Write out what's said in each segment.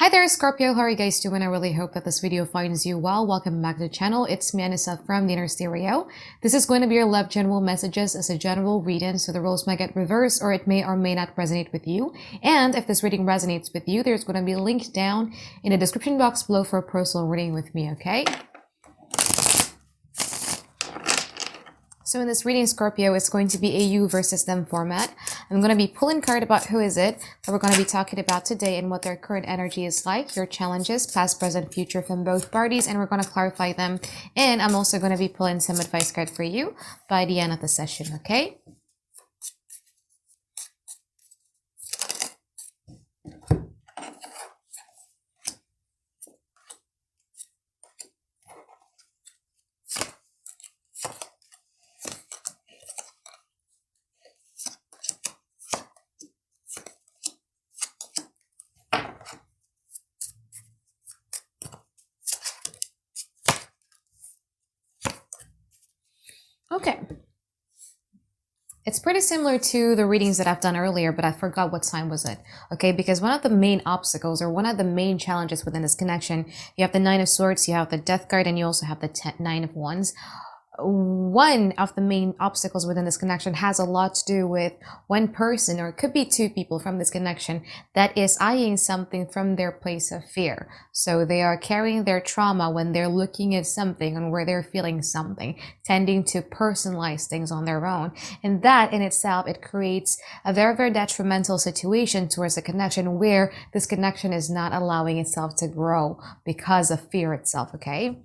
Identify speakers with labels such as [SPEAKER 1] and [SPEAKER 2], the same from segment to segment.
[SPEAKER 1] Hi there, Scorpio. How are you guys doing? I really hope that this video finds you well. Welcome back to the channel. It's me, Anisa from the Inner Stereo. This is going to be your love general messages as a general reading, so the roles might get reversed or it may or may not resonate with you. And if this reading resonates with you, there's going to be a link down in the description box below for a personal reading with me, okay? So in this reading, Scorpio, it's going to be a you versus them format. I'm going to be pulling card about who is it that we're going to be talking about today and what their current energy is like, your challenges, past, present, future from both parties, and we're going to clarify them. And I'm also going to be pulling some advice card for you by the end of the session, okay? Okay. It's pretty similar to the readings that I've done earlier, but I forgot what sign was it. Okay, because one of the main obstacles or one of the main challenges within this connection, you have the Nine of Swords, you have the Death card, and you also have the Nine of Wands. One of the main obstacles within this connection has a lot to do with one person, or it could be two people from this connection, that is eyeing something from their place of fear. So they are carrying their trauma when they're looking at something and where they're feeling something, tending to personalize things on their own. And that in itself, it creates a very, very detrimental situation towards a connection where this connection is not allowing itself to grow because of fear itself, okay?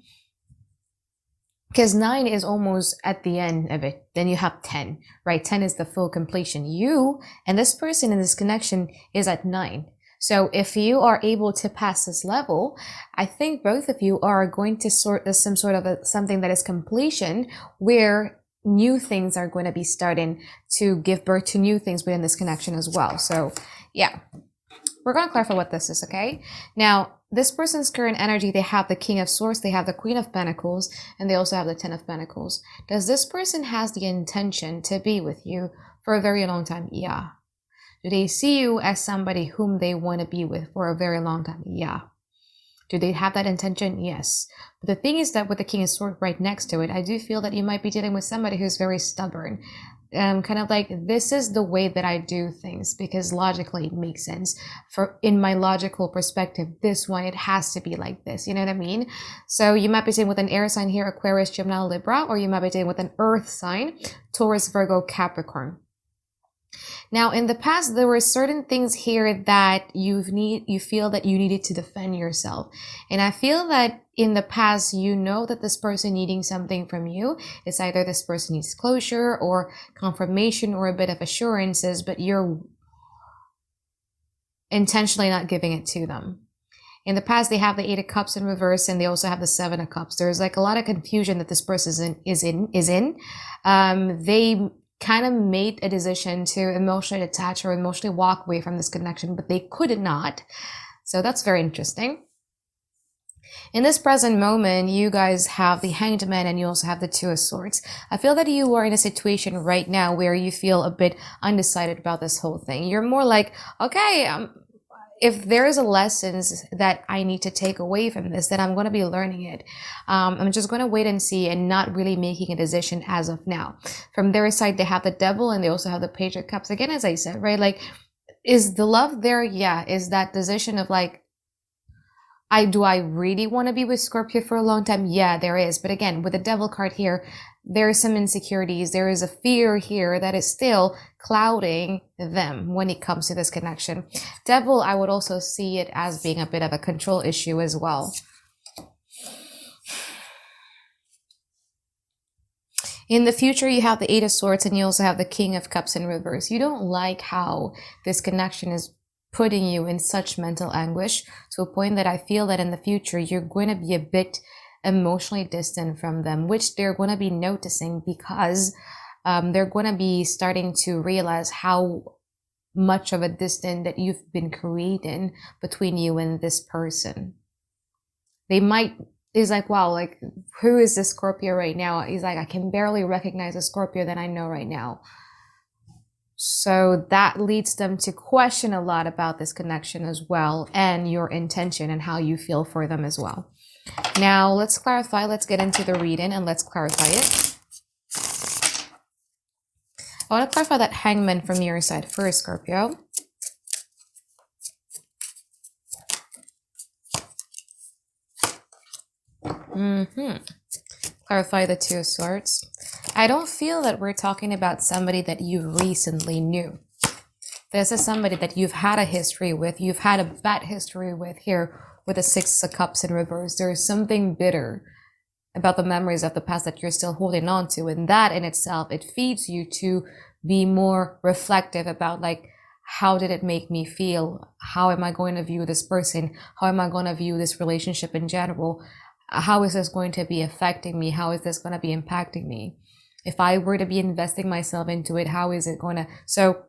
[SPEAKER 1] Because 9 is almost at the end of it. Then you have 10, right? 10 is the full completion. You and this person in this connection is at 9. So if you are able to pass this level, I think both of you are going to sort of something that is completion, where new things are going to be starting to give birth to new things within this connection as well. So yeah, we're going to clarify what this is, okay? Now, this person's current energy, they have the King of Swords, they have the Queen of Pentacles, and they also have the Ten of Pentacles. Does this person has the intention to be with you for a very long time? Yeah. Do they see you as somebody whom they want to be with for a very long time? Yeah. Do they have that intention? Yes. But the thing is that with the King of Swords right next to it, I do feel that you might be dealing with somebody who's very stubborn. Kind of like, this is the way that I do things because logically it makes sense. For in my logical perspective, this one, it has to be like this. You know what I mean? So you might be dealing with an air sign here, Aquarius, Gemini, Libra, or you might be dealing with an earth sign, Taurus, Virgo, Capricorn. Now, in the past, there were certain things here that you feel that you needed to defend yourself. And I feel that in the past, you know that this person needing something from you is either this person needs closure or confirmation or a bit of assurances, but you're intentionally not giving it to them. In the past, they have the Eight of Cups in reverse, and they also have the Seven of Cups. There's like a lot of confusion that this person is in. They kind of made a decision to emotionally detach or emotionally walk away from this connection, but they could not. So that's very interesting. In this present moment, you guys have the Hanged Man and you also have the Two of Swords. I feel that you are in a situation right now where you feel a bit undecided about this whole thing. You're more like, okay, if there's a lessons that I need to take away from this, then I'm going to be learning it. I'm just going to wait and see and not really making a decision as of now. From their side, they have the Devil and they also have the Page of Cups. Again, as I said, right? Like, is the love there? Yeah. Is that decision of like, do I really want to be with Scorpio for a long time? Yeah, there is. But again, with the Devil card here, there are some insecurities. There is a fear here that is still clouding them when it comes to this connection. Devil, I would also see it as being a bit of a control issue as well. In the future, you have the Eight of Swords and you also have the King of Cups in reverse. You don't like how this connection is putting you in such mental anguish to a point that I feel that in the future, you're going to be a bit emotionally distant from them, which they're going to be noticing because they're going to be starting to realize how much of a distance that you've been creating between you and this person. They might, is like, wow, like, who is this Scorpio right now? He's like, I can barely recognize a Scorpio that I know right now. So that leads them to question a lot about this connection as well, and your intention and how you feel for them as well. Now let's clarify, let's get into the reading and let's clarify it. I want to clarify that Hangman from your side first, Scorpio. Clarify the Two of Swords. I don't feel that we're talking about somebody that you recently knew. This is somebody that you've had a history with. You've had a bad history with here with the Six of Cups in reverse. There is something bitter about the memories of the past that you're still holding on to. And that in itself, it feeds you to be more reflective about like, how did it make me feel? How am I going to view this person? How am I going to view this relationship in general? How is this going to be affecting me? How is this going to be impacting me? If I were to be investing myself into it, how is it going to? So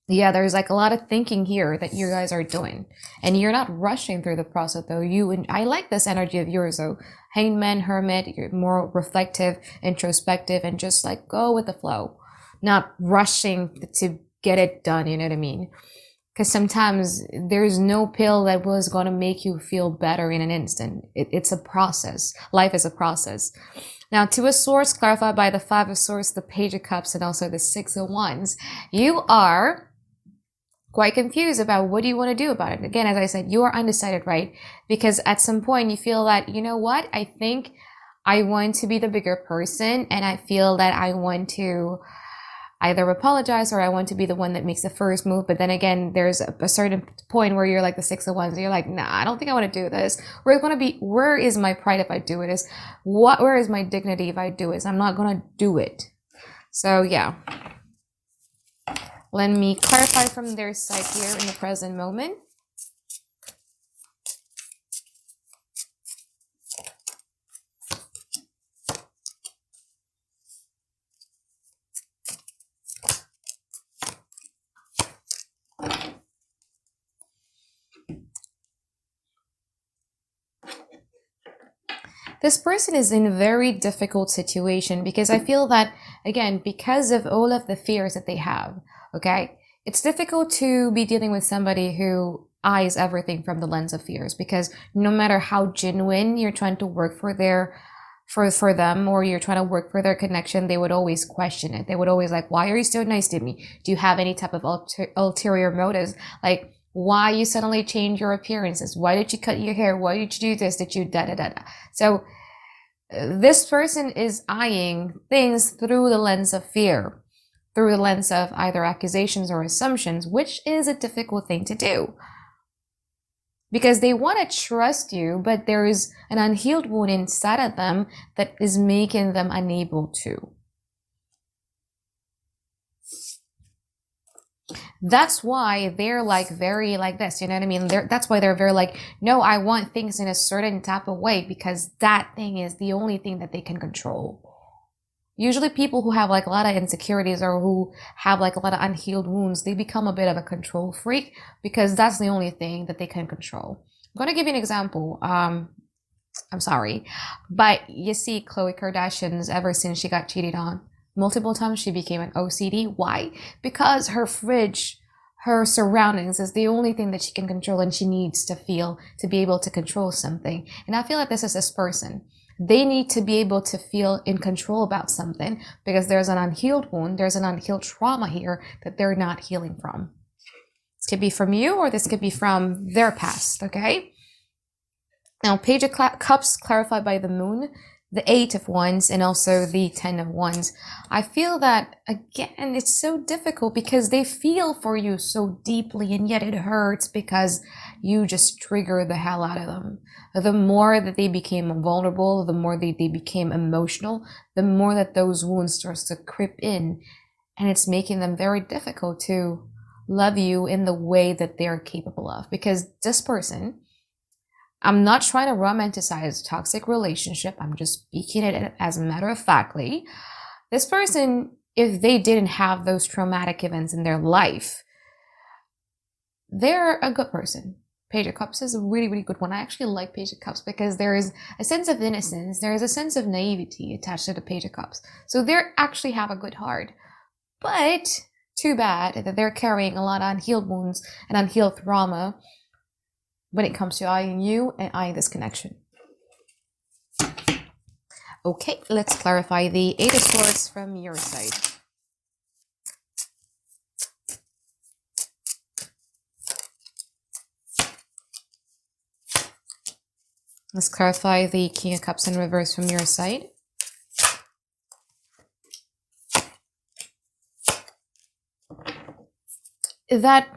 [SPEAKER 1] yeah, there's like a lot of thinking here that you guys are doing, and you're not rushing through the process though. I like this energy of yours though. Hangman, Hermit, you're more reflective, introspective, and just like go with the flow, not rushing to get it done. You know what I mean? Because sometimes there's no pill that was going to make you feel better in an instant. It's a process. Life is a process. Now, Two of Swords, clarified by the Five of Swords, the Page of Cups, and also the Six of Wands. You are quite confused about what do you want to do about it. Again, as I said, you are undecided, right? Because at some point you feel that, you know what? I think I want to be the bigger person, and I feel that I want to either apologize or I want to be the one that makes the first move. But then again, there's a certain point where you're like the Six of Wands. You're like, nah, I don't think I want to do this. Where is my pride if I do it? Where is my dignity if I do it? I'm not going to do it. So yeah. Let me clarify from their side here in the present moment. This person is in a very difficult situation because I feel that, again, because of all of the fears that they have, okay, it's difficult to be dealing with somebody who eyes everything from the lens of fears, because no matter how genuine you're trying to work for them, or you're trying to work for their connection, they would always question it. They would always like, why are you so nice to me? Do you have any type of ulterior motives? Like, why you suddenly change your appearances? Why did you cut your hair? Why did you do this? Did you da da da da? So this person is eyeing things through the lens of fear, through the lens of either accusations or assumptions, which is a difficult thing to do. Because they want to trust you, but there is an unhealed wound inside of them that is making them unable to. That's why they're like very like this, you know what I mean? That's why they're very like, no, I want things in a certain type of way, because that thing is the only thing that they can control. Usually people who have like a lot of insecurities or who have like a lot of unhealed wounds, they become a bit of a control freak because that's the only thing that they can control. I'm going to give you an example. I'm sorry, but you see Khloe Kardashian's, ever since she got cheated on multiple times, she became an OCD. Why? Because her fridge, her surroundings is the only thing that she can control, and she needs to feel to be able to control something. And I feel like this is this person. They need to be able to feel in control about something because there's an unhealed wound, there's an unhealed trauma here that they're not healing from. This could be from you, or this could be from their past, okay? Now, Page of Cups clarified by the Moon, the Eight of Wands, and also the Ten of Wands. I feel that, again, it's so difficult because they feel for you so deeply, and yet it hurts because you just trigger the hell out of them. The more that they became vulnerable, the more they became emotional, the more that those wounds starts to creep in, and it's making them very difficult to love you in the way that they're capable of. Because this person, I'm not trying to romanticize toxic relationship. I'm just speaking it as a matter of factly. This person, if they didn't have those traumatic events in their life, they're a good person. Page of Cups is a really, really good one. I actually like Page of Cups because there is a sense of innocence. There is a sense of naivety attached to the Page of Cups. So they actually have a good heart. But too bad that they're carrying a lot of unhealed wounds and unhealed trauma when it comes to eyeing you and eyeing this connection. Okay, let's clarify the Eight of Swords from your side. Let's clarify the King of Cups in reverse from your side. That,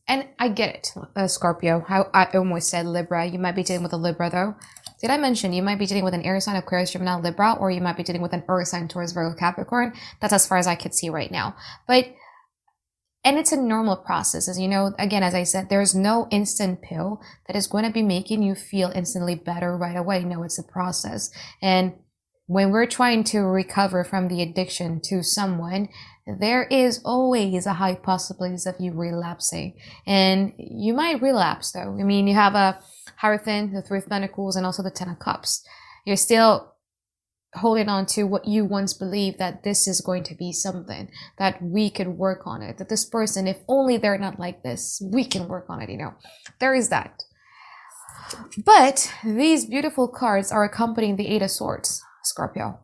[SPEAKER 1] and I get it, Scorpio. How I almost said Libra. You might be dealing with a Libra though. Did I mention you might be dealing with an air sign, Aquarius, Gemini, Libra, or you might be dealing with an earth sign, Taurus, Virgo, Capricorn? That's as far as I could see right now. And it's a normal process. As you know, again, as I said, there's no instant pill that is going to be making you feel instantly better right away. No, it's a process. And when we're trying to recover from the addiction to someone, there is always a high possibility of you relapsing. And you might relapse though. I mean, you have a Hierophant, the Three of Pentacles, and also the Ten of Cups. You're still holding on to what you once believed, that this is going to be something, that we can work on it, that this person, if only they're not like this, we can work on it, you know. There is that. But these beautiful cards are accompanying the Eight of Swords, Scorpio.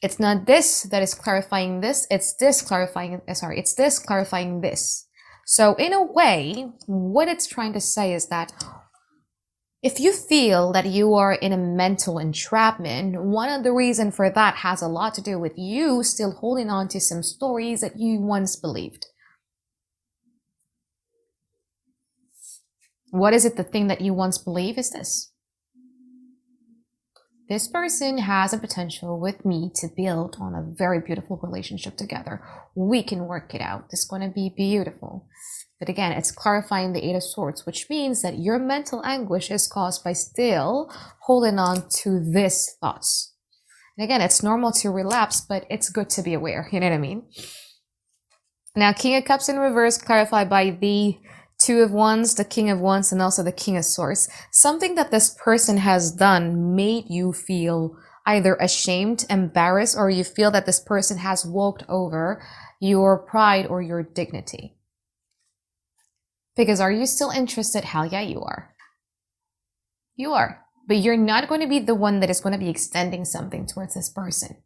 [SPEAKER 1] It's not this that is clarifying this, it's this clarifying, it's this clarifying this. So in a way, what it's trying to say is that if you feel that you are in a mental entrapment, one of the reasons for that has a lot to do with you still holding on to some stories that you once believed. What is it, the thing that you once believed is this? This person has a potential with me to build on a very beautiful relationship together. We can work it out. It's going to be beautiful. But again, it's clarifying the Eight of Swords, which means that your mental anguish is caused by still holding on to this thoughts. And again, it's normal to relapse, but it's good to be aware. You know what I mean? Now, King of Cups in reverse, clarified by the Two of Wands, the King of Wands, and also the King of Swords. Something that this person has done made you feel either ashamed, embarrassed, or you feel that this person has walked over your pride or your dignity. Because are you still interested? Hell yeah, you are. You are. But you're not going to be the one that is going to be extending something towards this person.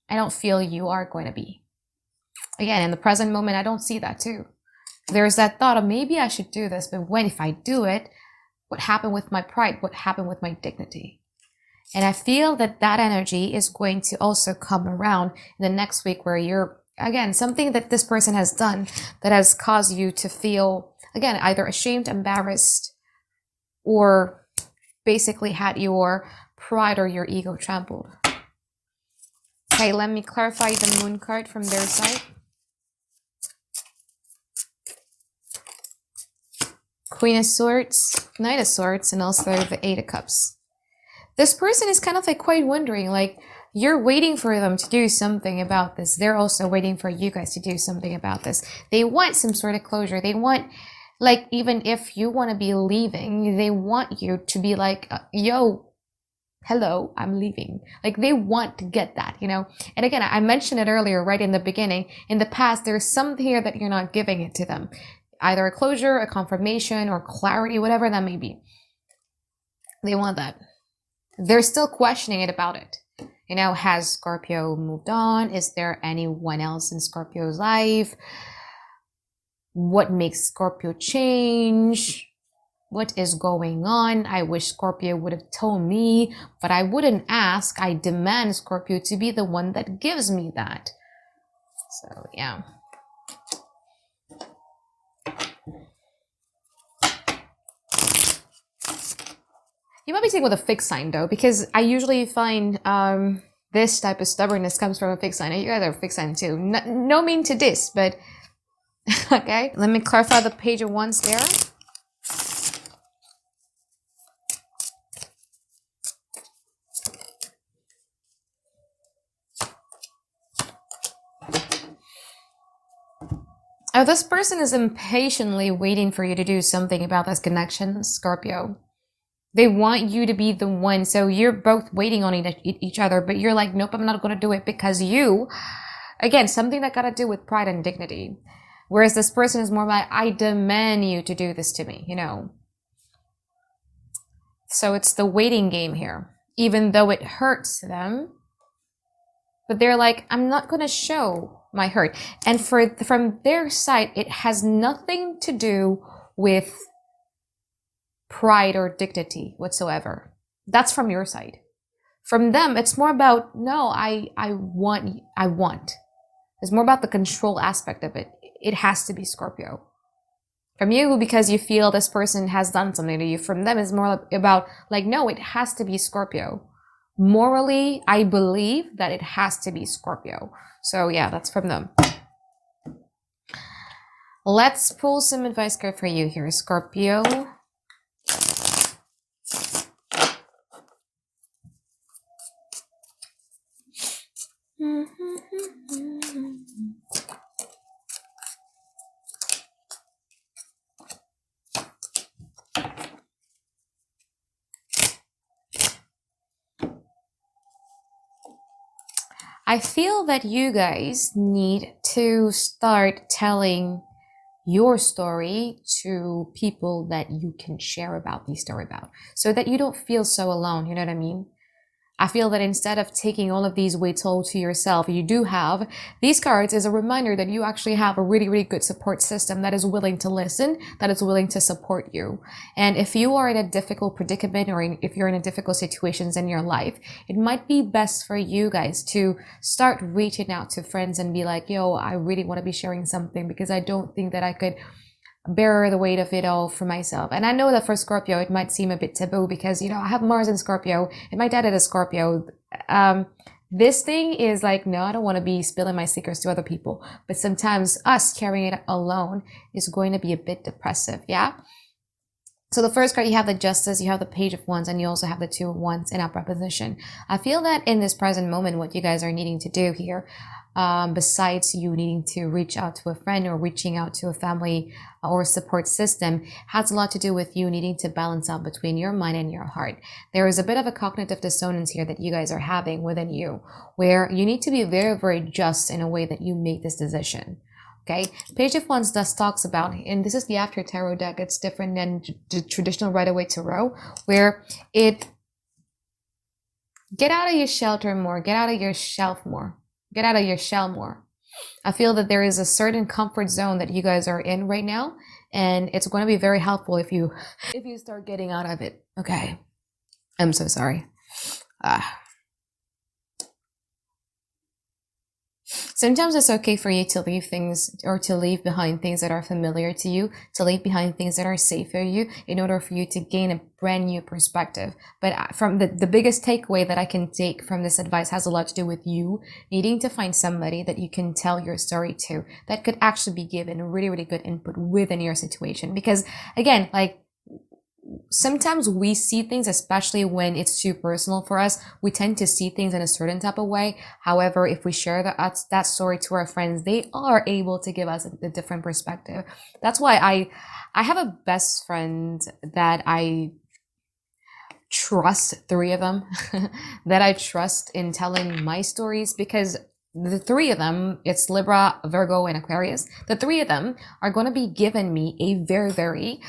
[SPEAKER 1] I don't feel you are going to be. Again, in the present moment, I don't see that too. There's that thought of maybe I should do this, but if I do it, what happened with my pride? What happened with my dignity? And I feel that that energy is going to also come around in the next week where you're, again, something that this person has done that has caused you to feel, again, either ashamed, embarrassed, or basically had your pride or your ego trampled. Okay, let me clarify the Moon card from their side. Queen of Swords, Knight of Swords, and also the Eight of Cups. This person is kind of like quite wondering, like, you're waiting for them to do something about this. They're also waiting for you guys to do something about this. They want some sort of closure. They want, like, even if you want to be leaving, they want you to be like, yo, hello, I'm leaving. Like, they want to get that, you know? And again, I mentioned it earlier, right in the beginning. In the past, there's something here that you're not giving it to them. Either a closure, a confirmation, or clarity, whatever that may be. They want that. They're still questioning it about it. You know, has Scorpio moved on? Is there anyone else in Scorpio's life? What makes Scorpio change? What is going on? I wish Scorpio would have told me, but I wouldn't ask. I demand Scorpio to be the one that gives me that. So, yeah. You might be dealing with a fixed sign though, because I usually find this type of stubbornness comes from a fixed sign. You guys are a fixed sign too. No mean to this, but okay. Let me clarify the Page of Wands there. Oh, this person is impatiently waiting for you to do something about this connection, Scorpio. They want you to be the one. So you're both waiting on each other, but you're like, nope, I'm not going to do it because you, Again, something that got to do with pride and dignity. Whereas this person is more like, I demand you to do this to me, you know. So it's the waiting game here, even though it hurts them. But they're like, I'm not going to show my hurt. And from their side, it has nothing to do with pride or dignity whatsoever. That's from your side. From them, it's more about, no, I want. It's more about the control aspect of it. It has to be Scorpio. From you, because you feel this person has done something to you. From them, it's more about like, no, it has to be Scorpio. Morally, I believe that it has to be Scorpio. So yeah, that's from them. Let's pull some advice card for you here, Scorpio. I feel that you guys need to start telling your story to people that you can share about the story about, so that you don't feel so alone. You know what I mean? I feel that instead of taking all of these weights all to yourself, you do have these cards as a reminder that you actually have a really, really good support system that is willing to listen, that is willing to support you. And if you are in a difficult predicament, or if you're in a difficult situations in your life, it might be best for you guys to start reaching out to friends and be like, yo, I really want to be sharing something because I don't think that I could bear the weight of it all for myself. And I know that for Scorpio, it might seem a bit taboo because, you know, I have Mars in Scorpio and my dad is Scorpio. This thing is like, no, I don't want to be spilling my secrets to other people. But sometimes us carrying it alone is going to be a bit depressive. Yeah. So the first card, you have the Justice, you have the Page of Wands, and you also have the Two of Wands in upright position. I feel that in this present moment, what you guys are needing to do here, besides you needing to reach out to a friend or reaching out to a family or support system, has a lot to do with you needing to balance out between your mind and your heart. There is a bit of a cognitive dissonance here that you guys are having within you, where you need to be very, very just in a way that you make this decision. Okay, Page of Wands thus talks about, and this is the After Tarot deck, it's different than the traditional Rider-Waite Tarot, where it, get out of your shelter more, get out of your shelf more, get out of your shell more. I feel that there is a certain comfort zone that you guys are in right now, and it's going to be very helpful if you start getting out of it. Okay, I'm so sorry. Sometimes it's okay for you to leave things, or to leave behind things that are familiar to you, to leave behind things that are safe for you, in order for you to gain a brand new perspective. But from the biggest takeaway that I can take from this advice has a lot to do with you needing to find somebody that you can tell your story to, that could actually be given really, really good input within your situation. Because again, like, sometimes we see things, especially when it's too personal for us, we tend to see things in a certain type of way. However, if we share that story to our friends, they are able to give us a different perspective. That's why I have a best friend that I trust, three of them, that I trust in telling my stories, because the three of them, it's Libra, Virgo, and Aquarius. The three of them are going to be giving me a very, very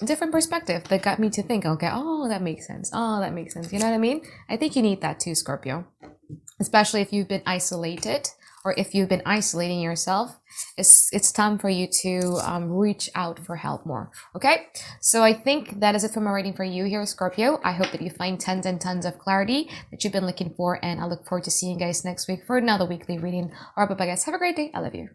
[SPEAKER 1] different perspective that got me to think, okay, oh, that makes sense. Oh, that makes sense. You know what I mean? I think you need that too, Scorpio. Especially if you've been isolated, or if you've been isolating yourself, it's time for you to reach out for help more. Okay, so I think that is it for my reading for you here, Scorpio. I hope that you find tons and tons of clarity that you've been looking for, and I look forward to seeing you guys next week for another weekly reading. All right, bye guys, have a great day. I love you.